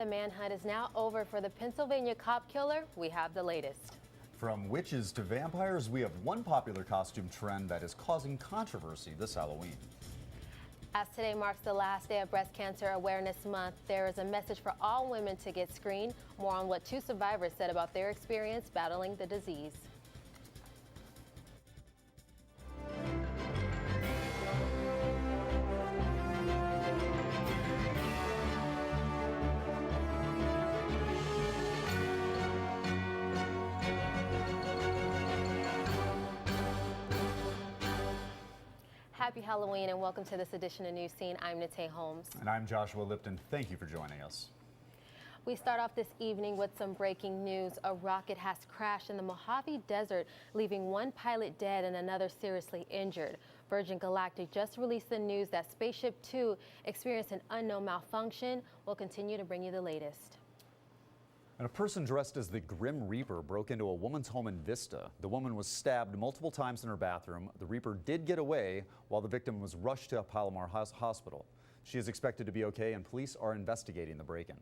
The manhunt is now over for the Pennsylvania cop killer. We have the latest. From witches to vampires, we have one popular costume trend that is causing controversy this Halloween. As today marks the last day of Breast Cancer Awareness Month, there is a message for all women to get screened. More on what two survivors said about their experience battling the disease. Happy Halloween and welcome to this edition of Newscene. I'm Nate Holmes. And I'm Joshua Lipton. Thank you for joining us. We start off this evening with some breaking news. A rocket has crashed in the Mojave Desert, leaving one pilot dead and another seriously injured. Virgin Galactic just released the news that Spaceship Two experienced an unknown malfunction. We'll continue to bring you the latest. And a person dressed as the Grim Reaper broke into a woman's home in Vista. The woman was stabbed multiple times in her bathroom. The Reaper did get away while the victim was rushed to Palomar Hospital. She is expected to be okay, and police are investigating the break-in.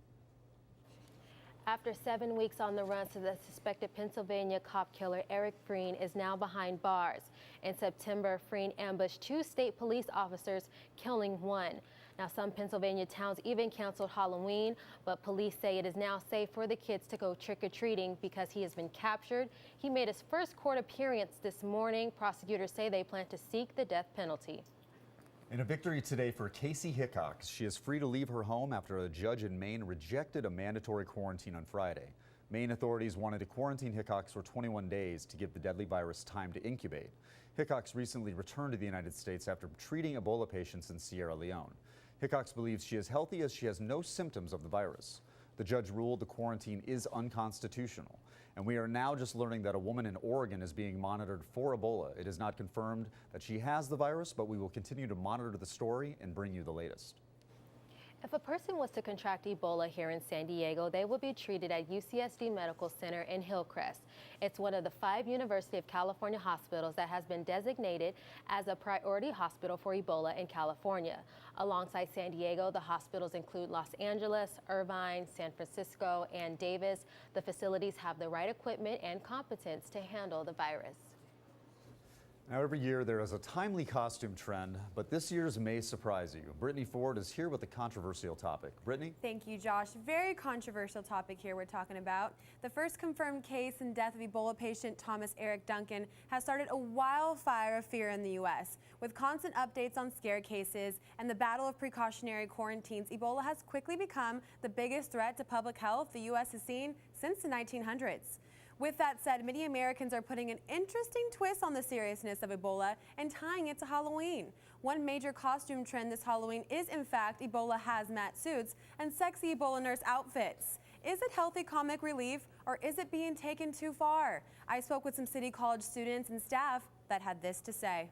After 7 weeks on the run, the suspected Pennsylvania cop killer Eric Freen is now behind bars. In September, Freen ambushed 2 state police officers, killing 1. Now, some Pennsylvania towns even canceled Halloween, but police say it is now safe for the kids to go trick-or-treating because he has been captured. He made his first court appearance this morning. Prosecutors say they plan to seek the death penalty. In a victory today for Casey Hickox, she is free to leave her home after a judge in Maine rejected a mandatory quarantine on Friday. Maine authorities wanted to quarantine Hickox for 21 days to give the deadly virus time to incubate. Hickox recently returned to the United States after treating Ebola patients in Sierra Leone. Hickox believes she is healthy as she has no symptoms of the virus. The judge ruled the quarantine is unconstitutional. And we are now just learning that a woman in Oregon is being monitored for Ebola. It is not confirmed that she has the virus, but we will continue to monitor the story and bring you the latest. If a person was to contract Ebola here in San Diego, they will be treated at UCSD Medical Center in Hillcrest. It's one of the 5 University of California hospitals that has been designated as a priority hospital for Ebola in California. Alongside San Diego, the hospitals include Los Angeles, Irvine, San Francisco, and Davis. The facilities have the right equipment and competence to handle the virus. Now, every year there is a timely costume trend, but this year's may surprise you. Brittany Ford is here with a controversial topic. Brittany? Thank you, Josh. Very controversial topic here we're talking about. The first confirmed case and death of Ebola patient Thomas Eric Duncan has started a wildfire of fear in the U.S. With constant updates on scare cases and the battle of precautionary quarantines, Ebola has quickly become the biggest threat to public health the U.S. has seen since the 1900s. With that said, many Americans are putting an interesting twist on the seriousness of Ebola and tying it to Halloween. One major costume trend this Halloween is, in fact, Ebola hazmat suits and sexy Ebola nurse outfits. Is it healthy comic relief, or is it being taken too far? I spoke with some City College students and staff that had this to say.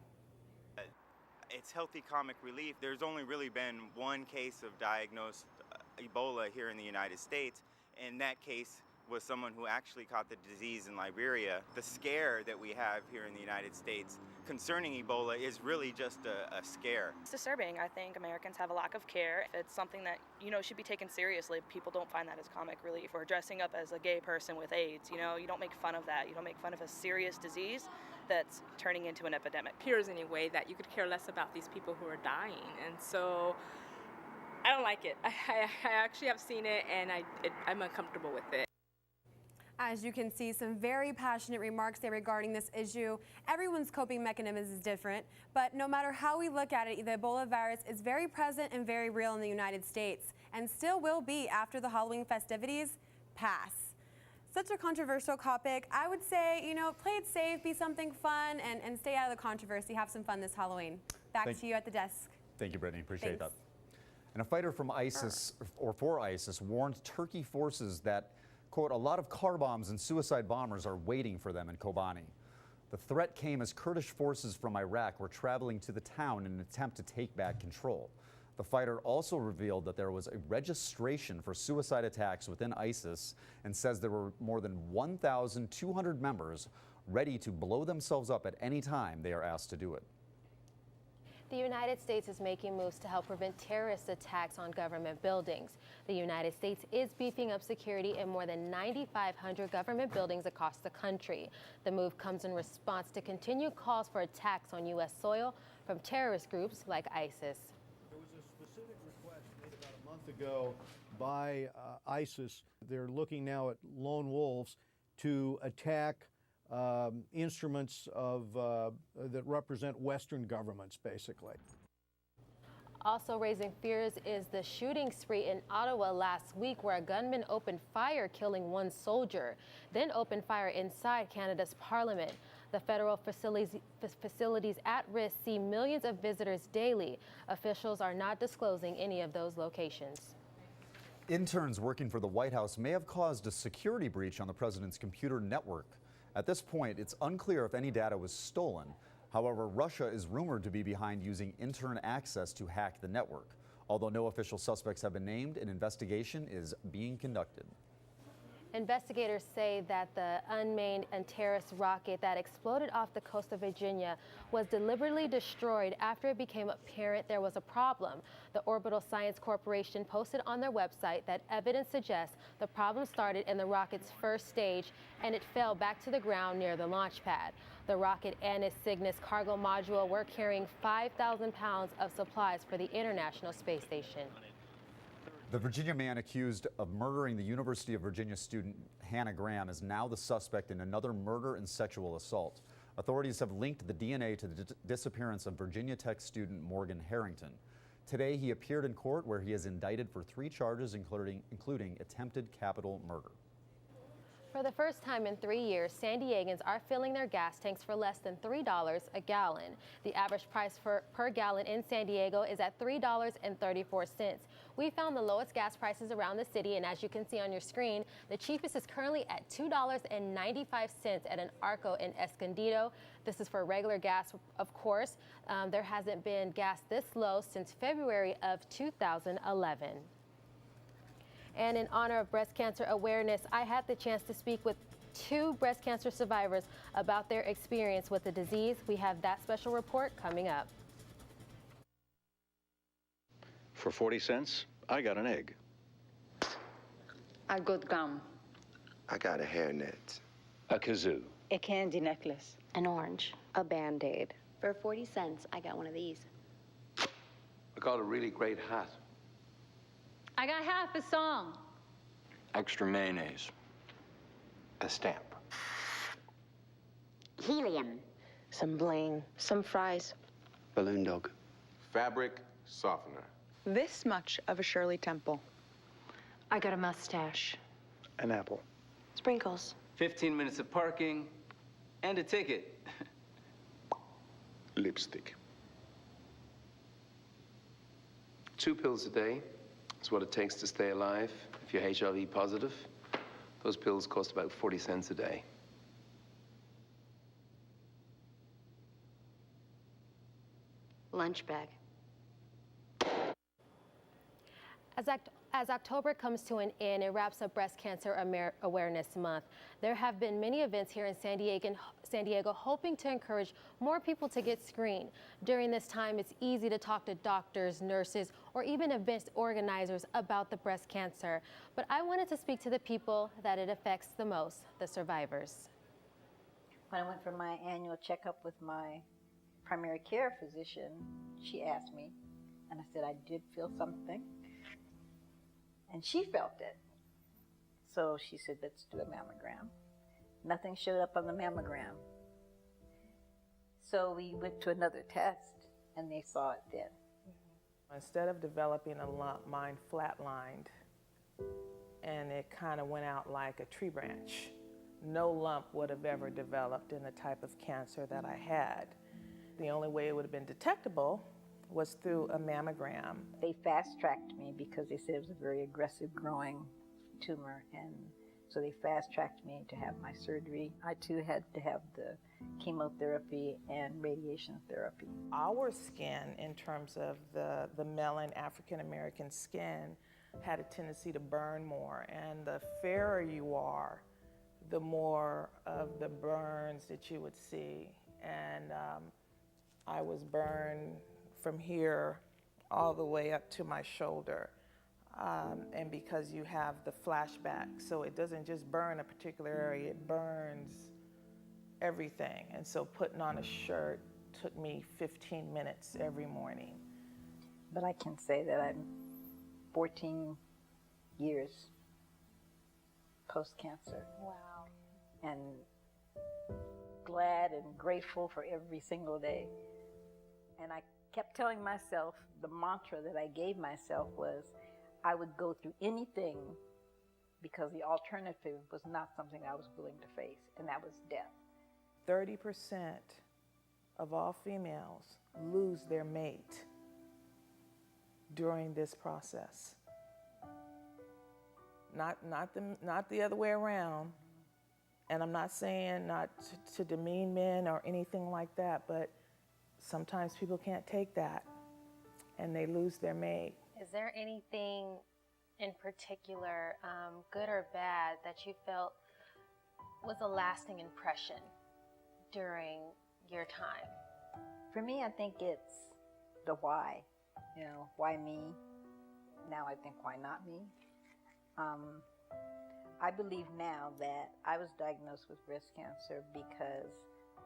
It's healthy comic relief. There's only really been one case of diagnosed Ebola here in the United States, and that case was someone who actually caught the disease in Liberia. The scare that we have here in the United States concerning Ebola is really just a scare. It's disturbing. I think Americans have a lack of care. It's something that, should be taken seriously. People don't find that as comic relief, or dressing up as a gay person with AIDS. You don't make fun of that. You don't make fun of a serious disease that's turning into an epidemic. It appears in a way that you could care less about these people who are dying. And so I don't like it. I actually have seen it, and I'm uncomfortable with it. As you can see, some very passionate remarks there regarding this issue. Everyone's coping mechanism is different, but no matter how we look at it, the Ebola virus is very present and very real in the United States, and still will be after the Halloween festivities pass. Such a controversial topic. I would say, play it safe, be something fun, and stay out of the controversy. Have some fun this Halloween. Back to you at the desk. Thank you, Brittany. Appreciate Thanks. that. And a fighter from ISIS, or for ISIS, warned Turkey forces that, quote, a lot of car bombs and suicide bombers are waiting for them in Kobani. The threat came as Kurdish forces from Iraq were traveling to the town in an attempt to take back control. The fighter also revealed that there was a registration for suicide attacks within ISIS and says there were more than 1,200 members ready to blow themselves up at any time they are asked to do it. The United States is making moves to help prevent terrorist attacks on government buildings. The United States is beefing up security in more than 9,500 government buildings across the country. The move comes in response to continued calls for attacks on U.S. soil from terrorist groups like ISIS. There was a specific request made about a month ago by ISIS. They're looking now at lone wolves to attack instruments that represent Western governments, basically. Also raising fears is the shooting spree in Ottawa last week, where a gunman opened fire, killing one soldier, then opened fire inside Canada's Parliament. The federal facilities at risk see millions of visitors daily. Officials are not disclosing any of those locations. Interns working for the White House may have caused a security breach on the president's computer network. At this point, it's unclear if any data was stolen. However, Russia is rumored to be behind using intern access to hack the network. Although no official suspects have been named, an investigation is being conducted. Investigators say that the unmanned Antares rocket that exploded off the coast of Virginia was deliberately destroyed after it became apparent there was a problem. The Orbital Science Corporation posted on their website that evidence suggests the problem started in the rocket's first stage and it fell back to the ground near the launch pad. The rocket and its Cygnus cargo module were carrying 5,000 pounds of supplies for the International Space Station. The Virginia man accused of murdering the University of Virginia student Hannah Graham is now the suspect in another murder and sexual assault. Authorities have linked the DNA to the disappearance of Virginia Tech student Morgan Harrington. Today, he appeared in court where he is indicted for 3 charges, including attempted capital murder. For the first time in 3 years, San Diegans are filling their gas tanks for less than $3 a gallon. The average price per gallon in San Diego is at $3.34. We found the lowest gas prices around the city, and as you can see on your screen, the cheapest is currently at $2.95 at an Arco in Escondido. This is for regular gas, of course. There hasn't been gas this low since February of 2011. And in honor of breast cancer awareness, I had the chance to speak with 2 breast cancer survivors about their experience with the disease. We have that special report coming up. For 40 cents, I got an egg. A good gum. I got a hairnet. A kazoo. A candy necklace. An orange. A Band-Aid. For 40 cents, I got one of these. I got a really great hat. I got half a song. Extra mayonnaise. A stamp. Helium. Some bling. Some fries. Balloon dog. Fabric softener. This much of a Shirley Temple. I got a mustache. An apple. Sprinkles. 15 minutes of parking and a ticket. Lipstick. 2 pills a day is what it takes to stay alive if you're HIV positive. Those pills cost about 40 cents a day. Lunch bag. As October comes to an end, it wraps up Breast Cancer Awareness Month. There have been many events here in San Diego hoping to encourage more people to get screened. During this time, it's easy to talk to doctors, nurses, or even event organizers about the breast cancer. But I wanted to speak to the people that it affects the most, the survivors. When I went for my annual checkup with my primary care physician, she asked me, and I said I did feel something. And she felt it. So she said, let's do a mammogram. Nothing showed up on the mammogram. So we went to another test, and they saw it then. Instead of developing a lump, mine flatlined, and it kind of went out like a tree branch. No lump would have ever developed in the type of cancer that I had. The only way it would have been detectable was through a mammogram. They fast-tracked me because they said it was a very aggressive growing tumor, and so they fast-tracked me to have my surgery. I too had to have the chemotherapy and radiation therapy. Our skin, in terms of the melanin African-American skin, had a tendency to burn more, and the fairer you are, the more of the burns that you would see. And I was burned from here all the way up to my shoulder. And because you have the flashback, so it doesn't just burn a particular area, it burns everything. And so putting on a shirt took me 15 minutes every morning. But I can say that I'm 14 years post-cancer. Wow. And glad and grateful for every single day. And I kept telling myself, the mantra that I gave myself was, I would go through anything because the alternative was not something I was willing to face, and that was death. 30% of all females lose their mate during this process. Not the other way around. And I'm not saying not to demean men or anything like that, but sometimes people can't take that and they lose their mate. Is there anything in particular, good or bad, that you felt was a lasting impression during your time? For me, I think it's the why. You know, why me? Now I think, why not me? I believe now that I was diagnosed with breast cancer because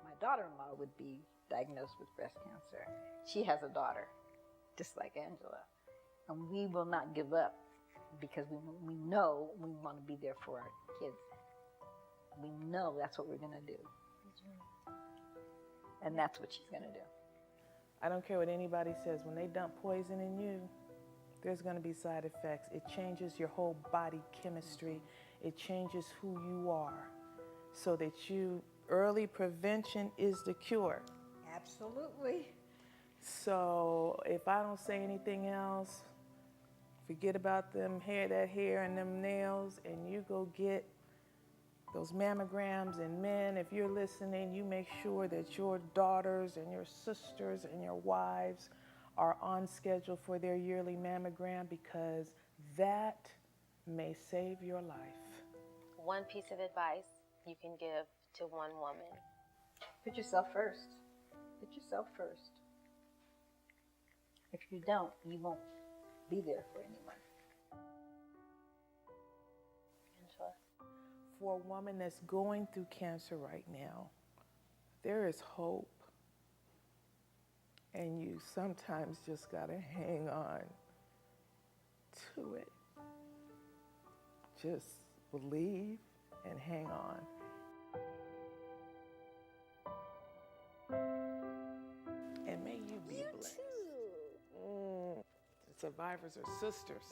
my daughter-in-law would be diagnosed with breast cancer. She has a daughter, just like Angela. And we will not give up because we know we want to be there for our kids. We know that's what we're going to do. And that's what she's going to do. I don't care what anybody says. When they dump poison in you, there's going to be side effects. It changes your whole body chemistry. It changes who you are so that early prevention is the cure. Absolutely. So if I don't say anything else, forget about that hair and them nails, and you go get those mammograms. And men, if you're listening, you make sure that your daughters and your sisters and your wives are on schedule for their yearly mammogram, because that may save your life. One piece of advice you can give to one woman. Put yourself first. Put yourself first. If you don't, you won't be there for anyone. Angela? For a woman that's going through cancer right now, there is hope. And you sometimes just gotta hang on to it. Just believe and hang on. And may you be blessed. The survivors are sisters.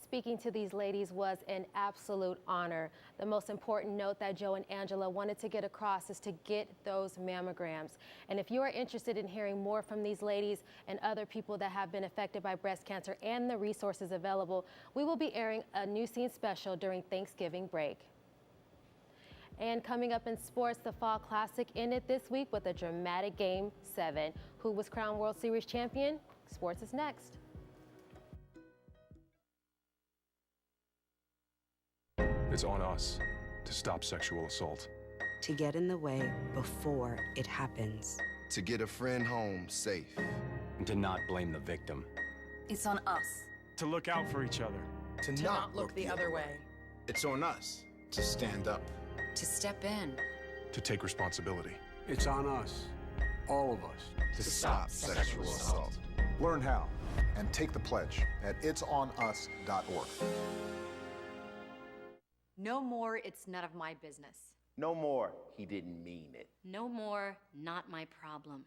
Speaking to these ladies was an absolute honor. The most important note that Joe and Angela wanted to get across is to get those mammograms. And if you are interested in hearing more from these ladies and other people that have been affected by breast cancer and the resources available, we will be airing a Newscene special during Thanksgiving break. And coming up in sports, the Fall Classic ended this week with a dramatic Game 7. Who was crowned World Series champion? Sports is next. It's on us to stop sexual assault. To get in the way before it happens. To get a friend home safe. And to not blame the victim. It's on us. To look out for each other. To not look the other way. It's on us to stand up. To step in. To take responsibility. It's on us, all of us, to stop sexual assault. Learn how and take the pledge at itsonus.org. No more, it's none of my business. No more, he didn't mean it. No more, not my problem.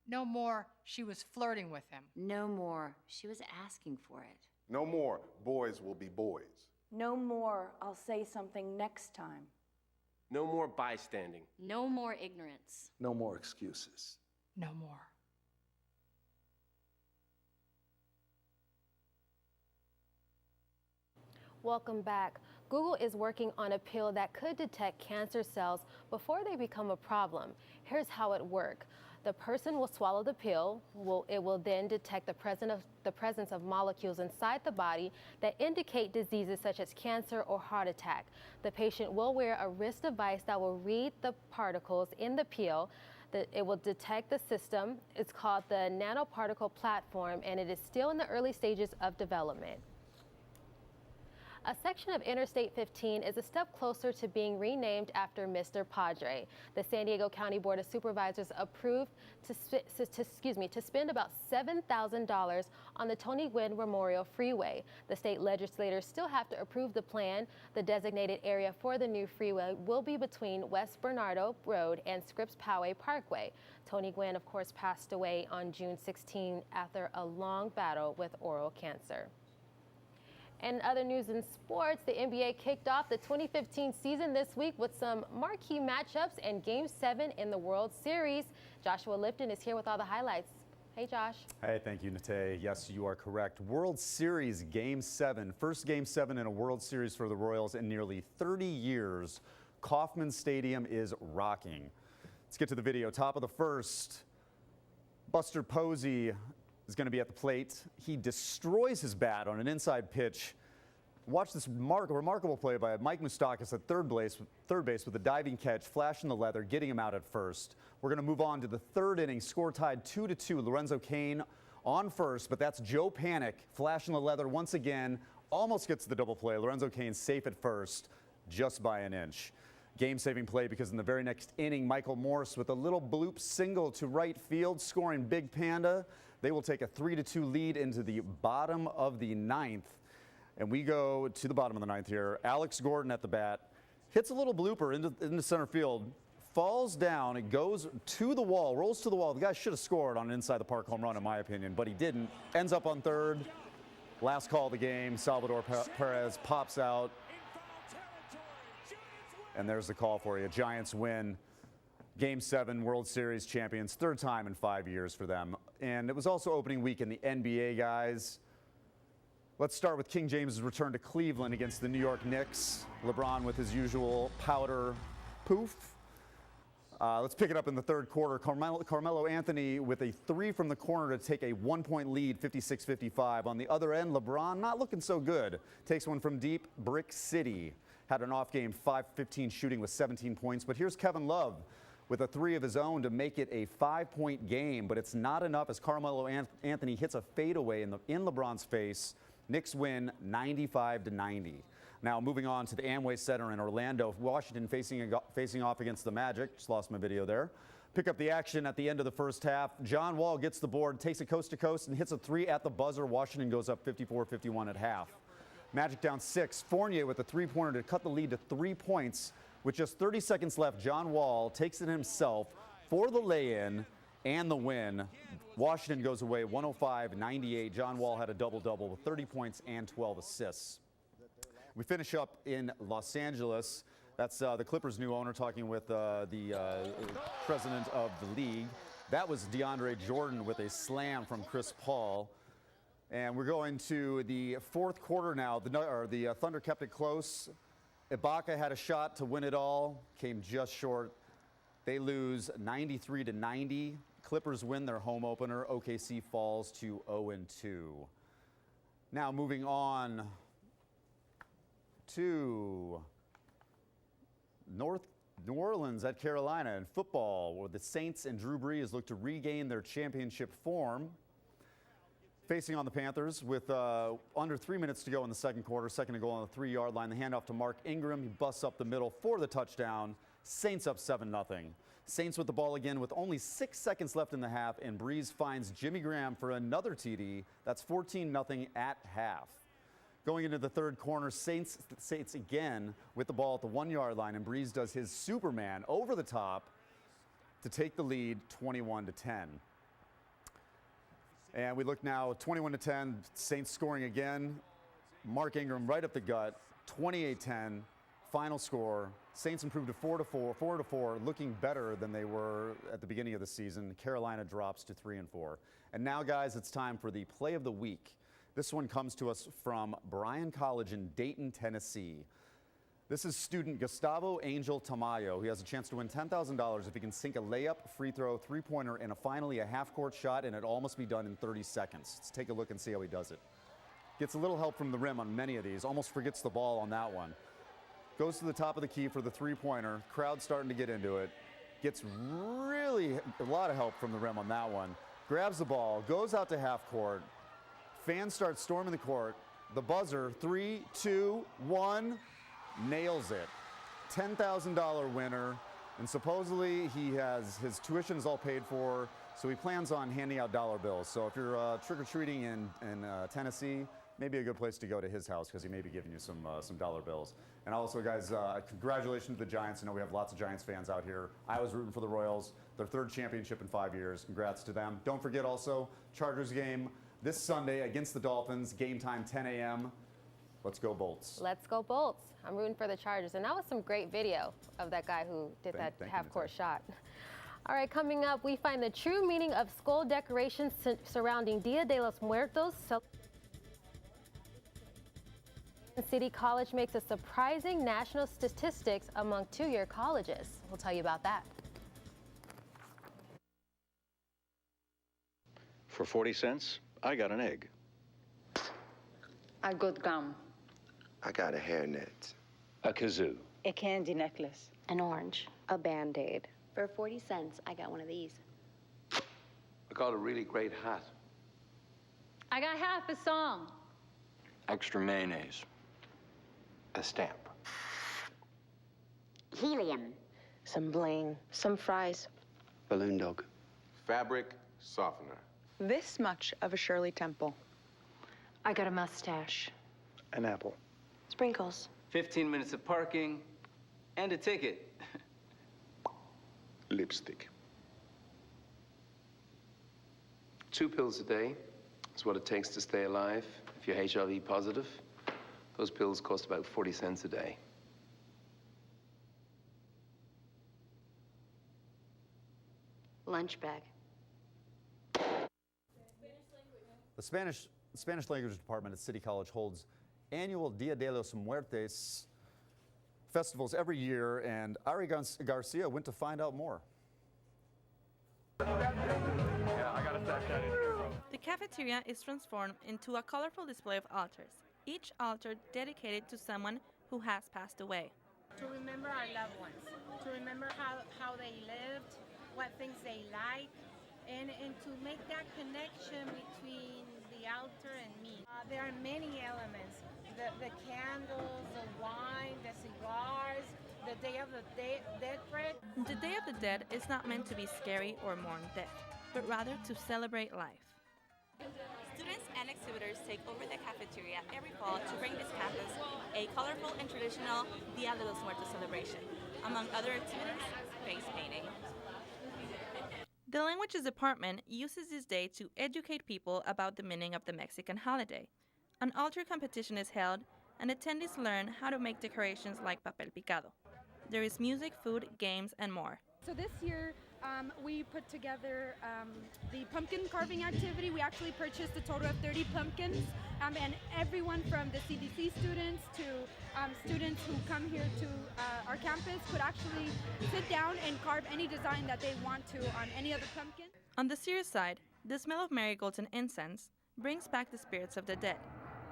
No more, she was flirting with him. No more, she was asking for it. No more, boys will be boys. No more, I'll say something next time. No more bystanding. No more ignorance. No more excuses. No more. Welcome back. Google is working on a pill that could detect cancer cells before they become a problem. Here's how it works. The person will swallow the pill. It will then detect the presence of molecules inside the body that indicate diseases such as cancer or heart attack. The patient will wear a wrist device that will read the particles in the pill. It will detect the system. It's called the nanoparticle platform, and it is still in the early stages of development. A section of Interstate 15 is a step closer to being renamed after Mr. Padre. The San Diego County Board of Supervisors approved to spend about $7,000 on the Tony Gwynn Memorial Freeway. The state legislators still have to approve the plan. The designated area for the new freeway will be between West Bernardo Road and Scripps Poway Parkway. Tony Gwynn, of course, passed away on June 16 after a long battle with oral cancer. In other news in sports, the NBA kicked off the 2015 season this week with some marquee matchups and Game 7 in the World Series. Joshua Lipton is here with all the highlights. Hey, Josh. Hey, thank you, Nate. Yes, you are correct. World Series Game 7. First Game 7 in a World Series for the Royals in nearly 30 years. Kauffman Stadium is rocking. Let's get to the video. Top of the first, Buster Posey is going to be at the plate. He destroys his bat on an inside pitch. Watch this remarkable play by Mike Moustakas at third base with a diving catch, flashing the leather, getting him out at first. We're going to move on to the third inning. Score tied 2-2. Lorenzo Cain on first, but that's Joe Panik flashing the leather once again. Almost gets the double play. Lorenzo Cain safe at first, just by an inch. Game-saving play because in the very next inning, Michael Morse with a little bloop single to right field, scoring Big Panda. They will take a 3-2 lead into the bottom of the ninth. And we go to the bottom of the ninth here. Alex Gordon at the bat, hits a little blooper into center field, falls down, it goes to the wall, rolls to the wall. The guy should have scored on an inside the park home run in my opinion, but he didn't. Ends up on third. Last call of the game, Salvador Perez pops out. And there's the call for you. Giants win. Game 7, World Series champions, third time in 5 years for them. And it was also opening week in the NBA, guys. Let's start with King James's return to Cleveland against the New York Knicks. LeBron with his usual powder poof. Let's pick it up in the third quarter. Carmelo Anthony with a 3 from the corner to take a 1-point lead, 56-55. On the other end, LeBron not looking so good. Takes one from deep, Brick City. Had an off game, 5-15 shooting with 17 points. But here's Kevin Love with a 3 of his own to make it a 5-point game. But it's not enough as Carmelo Anthony hits a fadeaway in LeBron's face. Knicks win 95-90. Now moving on to the Amway Center in Orlando. Washington facing off against the Magic. Just lost my video there. Pick up the action at the end of the first half. John Wall gets the board, takes it coast to coast, and hits a 3 at the buzzer. Washington goes up 54-51 at half. Magic down 6. Fournier with a 3-pointer to cut the lead to 3 points. With just 30 seconds left, John Wall takes it himself for the lay-in and the win. Washington goes away 105-98. John Wall had a double-double with 30 points and 12 assists. We finish up in Los Angeles. That's the Clippers' new owner talking with the president of the league. That was DeAndre Jordan with a slam from Chris Paul. And we're going to the fourth quarter now. The Thunder kept it close. Ibaka had a shot to win it all, came just short. They lose 93-90. Clippers win their home opener. OKC falls to 0-2. Now moving on to New Orleans at Carolina in football, where the Saints and Drew Brees look to regain their championship form. Facing on the Panthers with under 3 minutes to go in the second quarter, second to go on the 3-yard line. The handoff to Mark Ingram. He busts up the middle for the touchdown. Saints up 7-0. Saints with the ball again with only 6 seconds left in the half, and Brees finds Jimmy Graham for another TD. That's 14-0 at half. Going into the third corner, Saints again with the ball at the 1-yard line, and Brees does his Superman over the top to take the lead 21-10. And we look now 21-10, Saints scoring again. Mark Ingram right up the gut, 28-10, final score. Saints improved to 4-4, looking better than they were at the beginning of the season. Carolina drops to 3-4. And now, guys, it's time for the play of the week. This one comes to us from Bryan College in Dayton, Tennessee. This is student Gustavo Angel Tamayo. He has a chance to win $10,000 if he can sink a layup, free throw, 3-pointer, and finally a half-court shot, and it all must be done in 30 seconds. Let's take a look and see how he does it. Gets a little help from the rim on many of these. Almost forgets the ball on that one. Goes to the top of the key for the 3-pointer. Crowd starting to get into it. Gets really a lot of help from the rim on that one. Grabs the ball, goes out to half court. Fans start storming the court. The buzzer, 3, 2, 1, nails it. $10,000 winner. And supposedly his tuition is all paid for, so he plans on handing out dollar bills. So if you're trick-or-treating in Tennessee, maybe a good place to go to his house because he may be giving you some dollar bills. And also, guys, congratulations to the Giants. I know we have lots of Giants fans out here. I was rooting for the Royals, their 3rd championship in 5 years. Congrats to them. Don't forget also, Chargers game this Sunday against the Dolphins, game time 10 a.m. Let's go Bolts. Let's go Bolts. I'm rooting for the Chargers. And that was some great video of that guy who did that half-court shot. All right, coming up, we find the true meaning of skull decorations surrounding Dia de los Muertos. City College makes a surprising national statistics among two-year colleges. We'll tell you about that. For 40 cents, I got an egg. I got gum. I got a hairnet. A kazoo. A candy necklace. An orange. A Band-Aid. For 40 cents, I got one of these. I got a really great hat. I got half a song. Extra mayonnaise. A stamp. Helium. Some bling. Some fries. Balloon dog. Fabric softener. This much of a Shirley Temple. I got a mustache. An apple. Sprinkles. 15 minutes of parking and a ticket. Lipstick. 2 pills a day is what it takes to stay alive. If you're HIV positive, those pills cost about 40 cents a day. Lunch bag. The Spanish language department at City College holds annual Dia de los Muertos festivals every year, and Ari Garcia went to find out more. The cafeteria is transformed into a colorful display of altars, each altar dedicated to someone who has passed away. To remember our loved ones, to remember how they lived, what things they like, and to make that connection between the altar and me. There are many elements, the candles, the wine, the cigars, the Day of the Dead bread. The Day of the Dead is not meant to be scary or mourn death, but rather to celebrate life. Students and exhibitors take over the cafeteria every fall to bring this campus a colorful and traditional Dia de los Muertos celebration. Among other activities, face painting. The languages department uses this day to educate people about the meaning of the Mexican holiday. An altar competition is held, and attendees learn how to make decorations like papel picado. There is music, food, games, and more. So this year, we put together the pumpkin carving activity. We actually purchased a total of 30 pumpkins, and everyone from the CDC students to students who come here to our campus could actually sit down and carve any design that they want to on any other pumpkin. On the serious side, the smell of marigolds and incense brings back the spirits of the dead,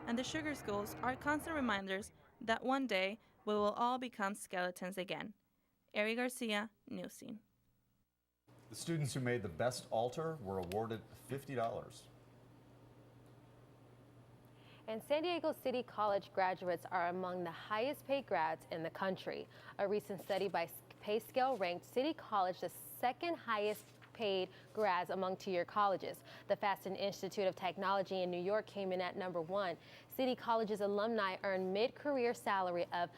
and the sugar skulls are constant reminders that one day we will all become skeletons again. Ari Garcia, Newscene. The students who made the best altar were awarded $50. And San Diego City College graduates are among the highest paid grads in the country. A recent study by PayScale ranked City College the second highest paid grads among two-year colleges. The Fasten Institute of Technology in New York came in at number 1. City College's alumni earn mid-career salary of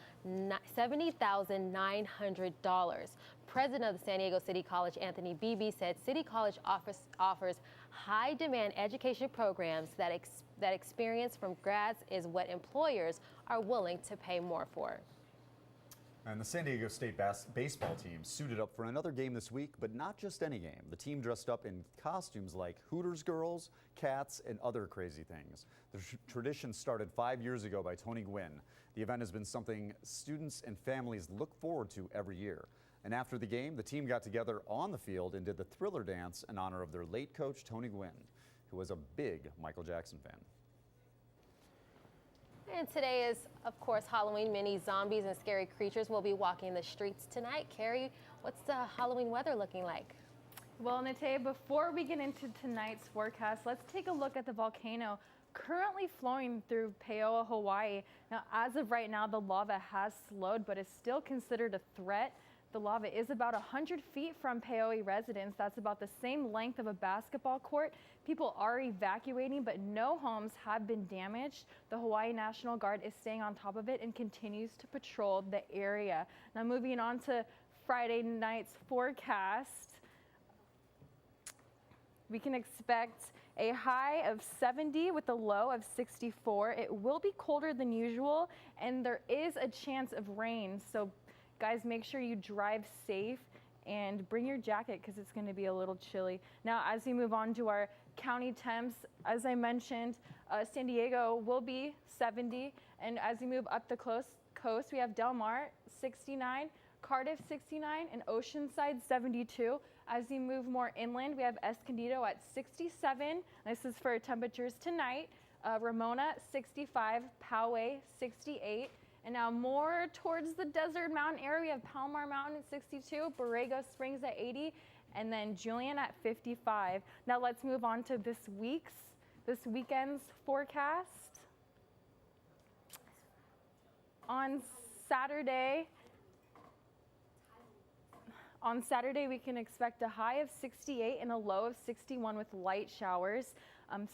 $70,900. President of the San Diego City College, Anthony Beebe, said City College offers high-demand education programs that experience from grads is what employers are willing to pay more for. And the San Diego State baseball team suited up for another game this week, but not just any game. The team dressed up in costumes like Hooters girls, cats, and other crazy things. The tradition started 5 years ago by Tony Gwynn. The event has been something students and families look forward to every year. And after the game, the team got together on the field and did the Thriller dance in honor of their late coach, Tony Gwynn, who was a big Michael Jackson fan. And today is, of course, Halloween. Many zombies and scary creatures will be walking the streets tonight. Carrie, What's the Halloween weather looking like? Well, Nate, before we get into tonight's forecast, let's take a look at the volcano currently flowing through Paoa, Hawaii. Now, as of right now, the lava has slowed, but is still considered a threat. The lava is about 100 feet from Paoa residents. That's about the same length of a basketball court. People are evacuating, but no homes have been damaged. The Hawaii National Guard is staying on top of it and continues to patrol the area. Now, moving on to Friday night's forecast, we can expect a high of 70 with a low of 64. It will be colder than usual, and there is a chance of rain. So guys, make sure you drive safe and bring your jacket because it's going to be a little chilly. Now, as we move on to our county temps, as I mentioned, San Diego will be 70. And as we move up the coast, we have Del Mar, 69, Cardiff, 69, and Oceanside, 72. As we move more inland, we have Escondido at 67. This is for temperatures tonight. Ramona, 65, Poway, 68. And now more towards the desert mountain area, we have Palomar Mountain at 62, Borrego Springs at 80, and then Julian at 55. Now let's move on to this weekend's forecast. On Saturday, we can expect a high of 68 and a low of 61 with light showers.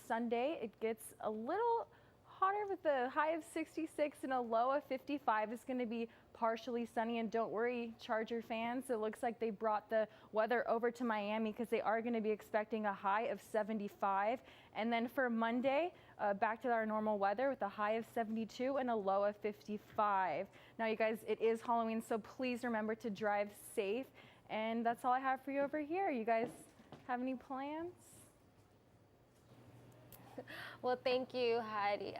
Sunday, it gets a little hotter with a high of 66 and a low of 55. It's going to be partially sunny, and don't worry, Charger fans, it looks like they brought the weather over to Miami because they are going to be expecting a high of 75. And then for Monday, back to our normal weather with a high of 72 and a low of 55. Now, you guys, it is Halloween, so please remember to drive safe. And that's all I have for you over here. You guys have any plans? Well, thank you, Heidi.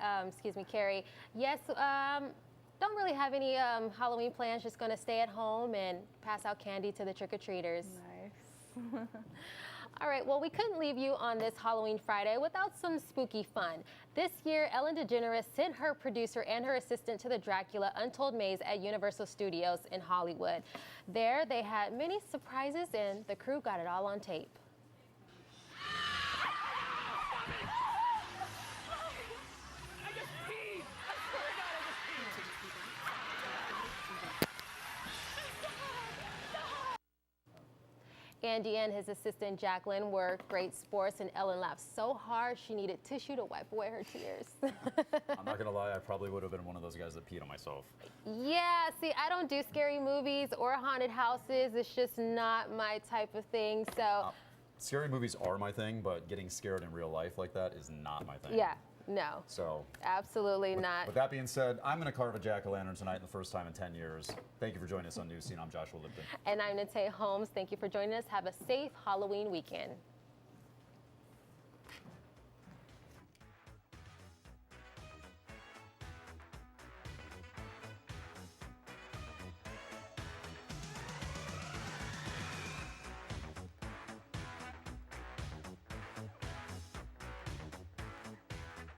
Carrie. Yes, don't really have any Halloween plans. Just going to stay at home and pass out candy to the trick-or-treaters. Nice. All right, well, we couldn't leave you on this Halloween Friday without some spooky fun. This year, Ellen DeGeneres sent her producer and her assistant to the Dracula Untold Maze at Universal Studios in Hollywood. There, they had many surprises, and the crew got it all on tape. Andy and his assistant Jacqueline were great sports, and Ellen laughed so hard she needed tissue to wipe away her tears. I'm not gonna lie, I probably would have been one of those guys that peed on myself. Yeah, see, I don't do scary movies or haunted houses. It's just not my type of thing, so. Scary movies are my thing, but getting scared in real life like that is not my thing. Yeah, no. So. Absolutely not. With that being said, I'm gonna carve a jack-o'-lantern tonight the first time in 10 years. Thank you for joining us on Newscene. I'm Joshua Lipton. And I'm Nate Holmes. Thank you for joining us. Have a safe Halloween weekend.